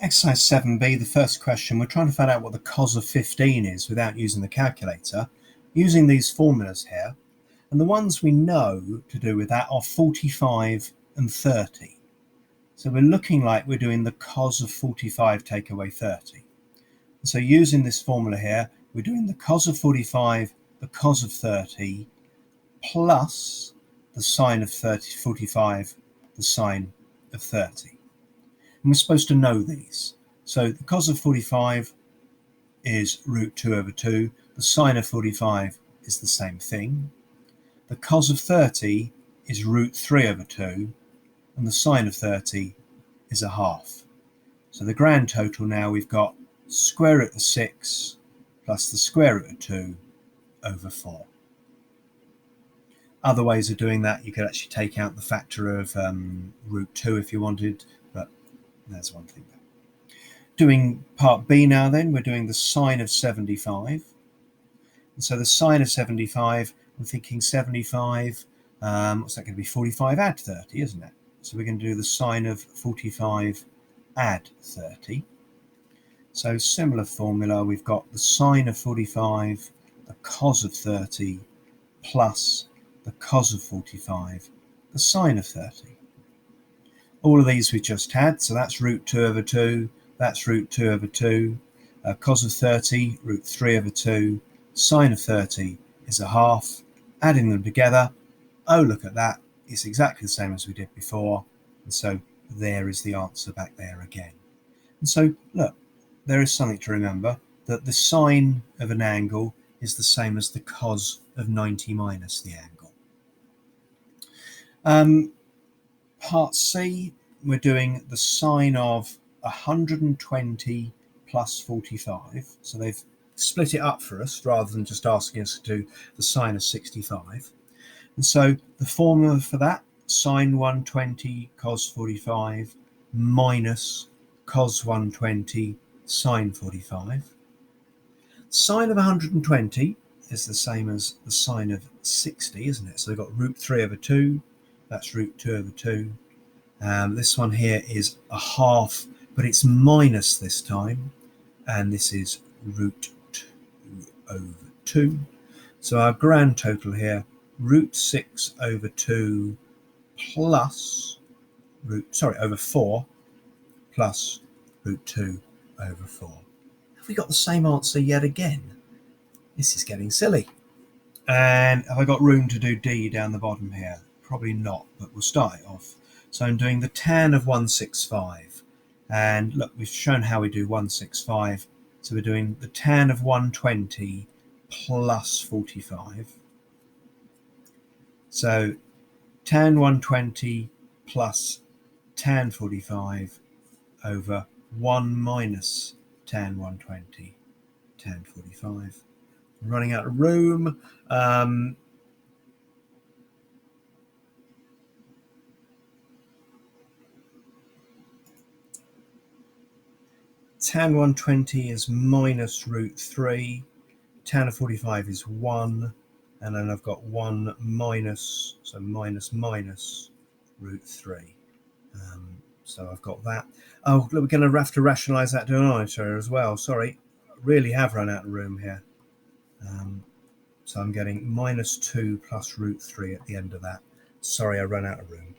Exercise 7B, the first question, we're trying to find out what the cos of 15 is without using the calculator, using these formulas here. And the ones we know to do with that are 45 and 30. So we're looking like we're doing the cos of 45 take away 30. And so using this formula here, we're doing the cos of 45, the cos of 30, plus the sine of 45, the sine of 30. And we're supposed to know these. So the cos of 45 is root 2 over 2. The sine of 45 is the same thing. The cos of 30 is root 3 over 2. And the sine of 30 is a half. So the grand total now, we've got square root of 6 plus the square root of 2 over 4. Other ways of doing that, you could actually take out the factor of root 2 if you wanted, but there's one thing there. Doing part B now then, we're doing the sine of 75. And so the sine of 75, I'm thinking 75, what's that going to be? 45 add 30, isn't it? So we're going to do the sine of 45 add 30. So similar formula, we've got the sine of 45, the cos of 30, plus the cos of 45, the sine of 30. All of these we just had, so that's root 2 over 2, that's root 2 over 2, cos of 30, root 3 over 2, sine of 30 is a half. Adding them together, oh look at that, it's exactly the same as we did before, and so there is the answer back there again. And so look, there is something to remember, that the sine of an angle is the same as the cos of 90 minus the angle. Part C, we're doing the sine of 120 plus 45. So they've split it up for us rather than just asking us to do the sine of 65. And so the formula for that, sine 120 cos 45 minus cos 120 sine 45. Sine of 120 is the same as the sine of 60, isn't it? So we've got root 3 over 2. That's root 2 over 2. This one here is a half, but it's minus this time. And this is root 2 over 2. So our grand total here, root 6 over 2 plus over 4 plus root 2 over 4. Have we got the same answer yet again? This is getting silly. And have I got room to do D down the bottom here? Probably not, but we'll start it off. So I'm doing the tan of 165. And look, we've shown how we do 165. So we're doing the tan of 120 plus 45. So tan 120 plus tan 45 over 1 minus tan 120, tan 45. I'm running out of room. Tan 120 is minus root 3, tan of 45 is 1, and then I've got 1 minus, so minus root 3. So I've got that. Oh, look, we're going to have to rationalise that denominator as well. Sorry, I really have run out of room here. So I'm getting minus 2 plus root 3 at the end of that. Sorry, I ran out of room.